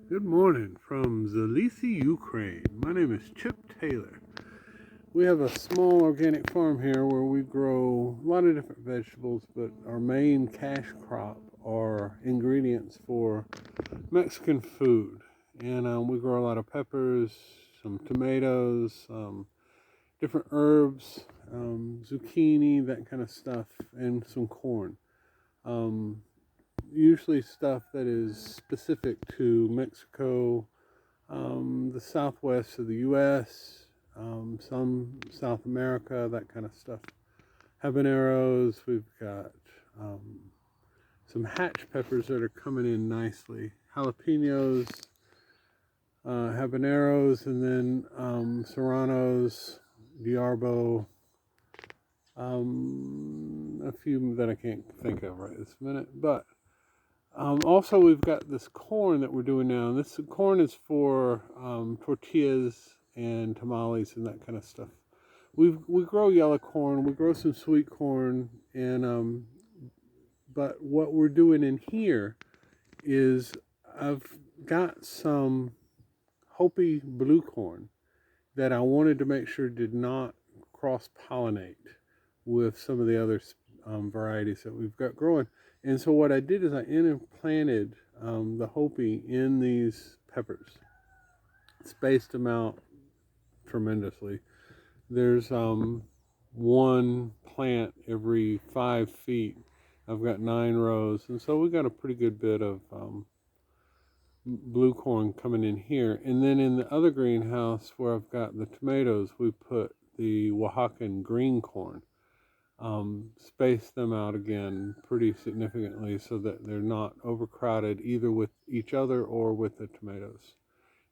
Good morning from Zalisi, Ukraine. My name is Chip Taylor. We have a small organic farm here where we grow a lot of different vegetables, but our main cash crop are ingredients for Mexican food. And we grow a lot of peppers, some tomatoes, different herbs, zucchini, that kind of stuff, and some corn. Um, Usually stuff that is specific to Mexico, the southwest of the U.S., some South America, that kind of stuff. Habaneros, we've got some hatch peppers that are coming in nicely. Jalapenos, habaneros, and then serranos, diarbo, a few that I can't think of right this minute. But also, we've got this corn that we're doing now. This corn is for tortillas and tamales and that kind of stuff. We grow yellow corn, we grow some sweet corn, and but what we're doing in here is I've got some Hopi blue corn that I wanted to make sure did not cross pollinate with some of the other varieties that we've got growing. And so what I did is I implanted the Hopi in these peppers, spaced them out tremendously. There's one plant every 5 feet. I've got 9 rows, and so we got a pretty good bit of blue corn coming in here. And then in the other greenhouse where I've got the tomatoes, we put the Oaxacan green corn. Space them out again pretty significantly so that they're not overcrowded either with each other or with the tomatoes.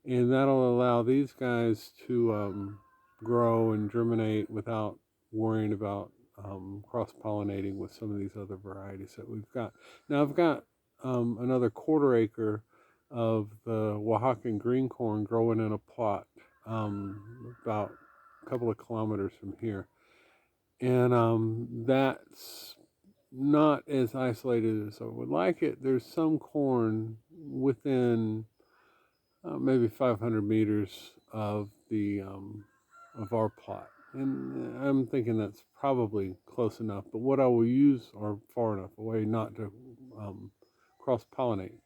And that'll allow these guys to grow and germinate without worrying about cross-pollinating with some of these other varieties that we've got. Now I've got another 1/4 acre of the Oaxacan green corn growing in a plot about a couple of kilometers from here. And that's not as isolated as I would like it. There's some corn within maybe 500 meters of the of our plot, and I'm thinking that's probably close enough. But what I will use are far enough away not to cross pollinate.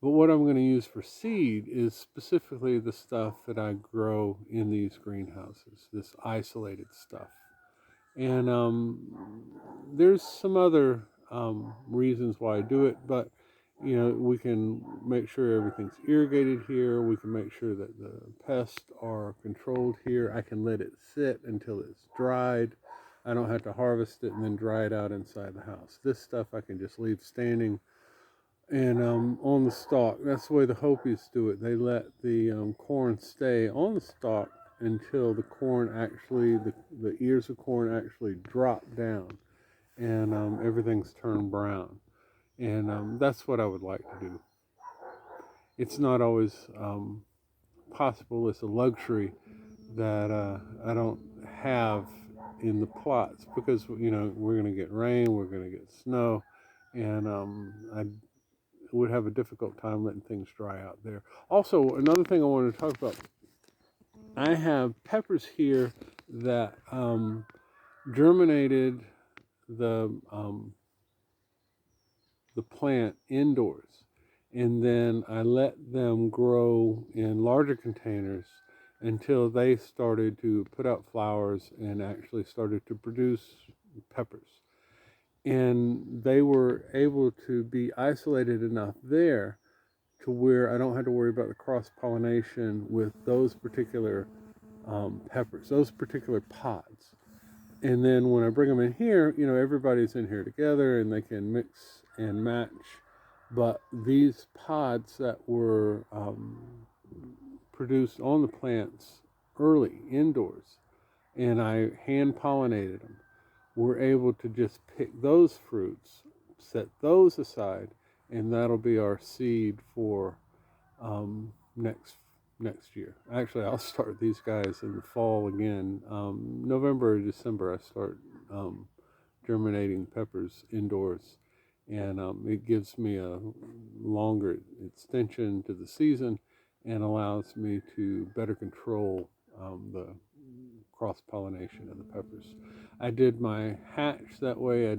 But what I'm going to use for seed is specifically the stuff that I grow in these greenhouses, this isolated stuff. And there's some other reasons why I do it, but we can make sure everything's irrigated here. We can make sure that the pests are controlled here. I can let it sit until it's dried. I don't have to harvest it and then dry it out inside the house. This stuff I can just leave standing and on the stalk. That's the way the Hopis do it. They let the corn stay on the stalk until the corn actually, the ears of corn actually drop down and everything's turned brown. And that's what I would like to do. It's not always possible. It's a luxury that I don't have in the plots because, we're going to get rain, we're going to get snow, and I would have a difficult time letting things dry out there. Also, another thing I wanted to talk about, I have peppers here that germinated the plant indoors, and then I let them grow in larger containers until they started to put out flowers and actually started to produce peppers. And they were able to be isolated enough there to where I don't have to worry about the cross pollination with those particular peppers, those particular pods. And then when I bring them in here, everybody's in here together and they can mix and match. But these pods that were produced on the plants early indoors, and I hand pollinated them, we're able to just pick those fruits, set those aside, and that'll be our seed for next year. Actually, I'll start these guys in the fall again. November or December, I start germinating peppers indoors, and it gives me a longer extension to the season and allows me to better control the cross-pollination of the peppers. I did my hatch that way.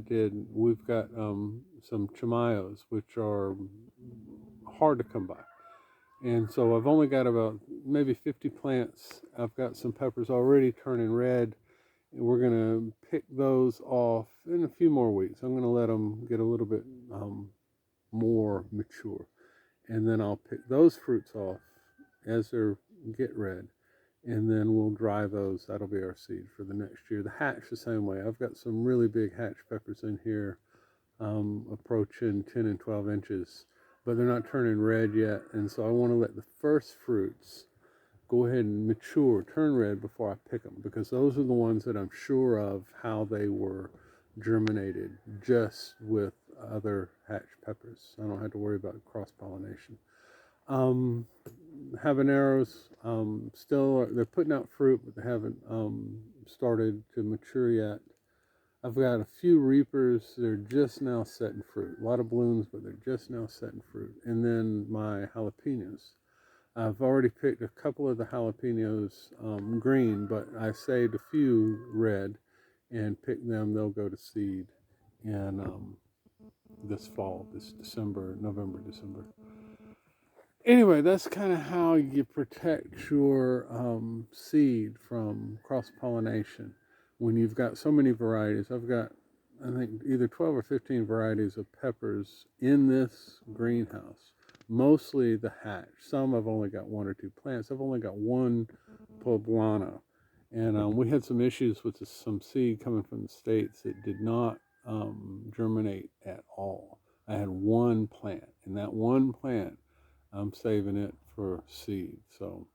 We've got some chimayos, which are hard to come by. And so I've only got about maybe 50 plants. I've got some peppers already turning red. And we're going to pick those off in a few more weeks. I'm going to let them get a little bit more mature. And then I'll pick those fruits off as they get red. And then we'll dry those. That'll be our seed for the next year. The hatch the same way. I've got some really big hatch peppers in here, approaching 10 and 12 inches, but they're not turning red yet. And so I want to let the first fruits go ahead and mature, turn red before I pick them, because those are the ones that I'm sure of how they were germinated just with other hatch peppers. I don't have to worry about cross-pollination. Habaneros, still, they're putting out fruit, but they haven't started to mature yet. I've got a few reapers. They're just now setting fruit. A lot of blooms, but they're just now setting fruit. And then my jalapenos. I've already picked a couple of the jalapenos green, but I saved a few red and picked them. They'll go to seed in this fall, this November, December. Anyway, that's kind of how you protect your seed from cross-pollination when you've got so many varieties. I've got, I think, either 12 or 15 varieties of peppers in this greenhouse, mostly the hatch. Some I've only got one or two plants. I've only got one poblano. And we had some issues with some seed coming from the States that did not germinate at all. I had one plant, and that one plant, I'm saving it for seed. So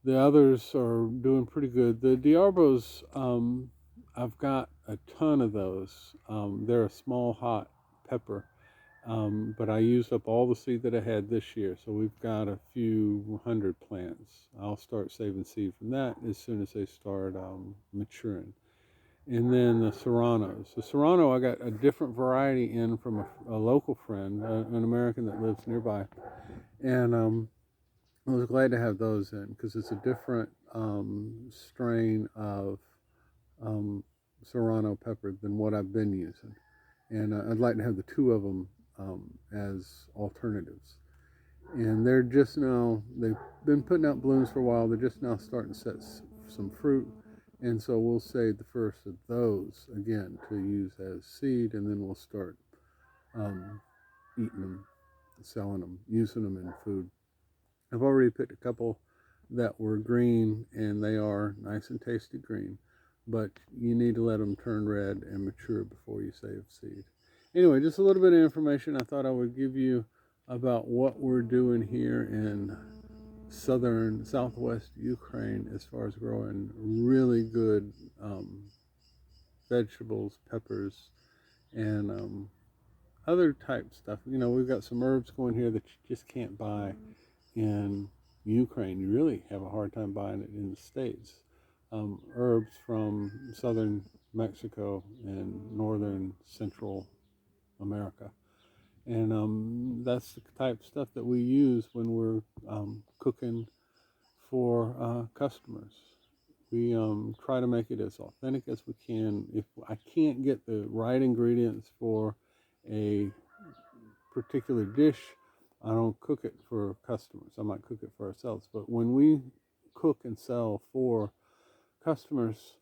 the others are doing pretty good. The Diarbos, I've got a ton of those. They're a small hot pepper, but I used up all the seed that I had this year. So we've got a few hundred plants. I'll start saving seed from that as soon as they start maturing. And then the serranos. The serrano, I got a different variety in from a local friend, an American that lives nearby. And I was glad to have those in because it's a different strain of serrano pepper than what I've been using. And I'd like to have the two of them as alternatives. And they're just now, they've been putting out blooms for a while. They're just now starting to set some fruit. And so we'll save the first of those again to use as seed, and then we'll start eating them, selling them, using them in food. I've already picked a couple that were green, and they are nice and tasty green, but you need to let them turn red and mature before you save seed. Anyway, just a little bit of information I thought I would give you about what we're doing here in southwest Ukraine as far as growing really good vegetables, peppers, and other type stuff. You know, we've got some herbs going here that you just can't buy in Ukraine. You really have a hard time buying it in the States. Herbs from southern Mexico and northern Central America. And that's the type of stuff that we use when we're cooking for customers. We try to make it as authentic as we can. If I can't get the right ingredients for a particular dish, I don't cook it for customers. I might cook it for ourselves. But when we cook and sell for customers,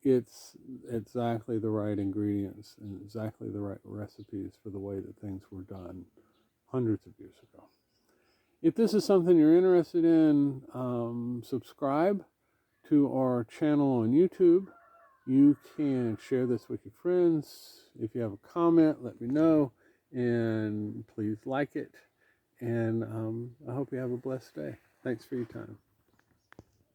it's exactly the right ingredients and exactly the right recipes for the way that things were done hundreds of years ago. If this is something you're interested in, subscribe to our channel on YouTube. You can share this with your friends. If you have a comment, let me know. And please like it. And I hope you have a blessed day. Thanks for your time.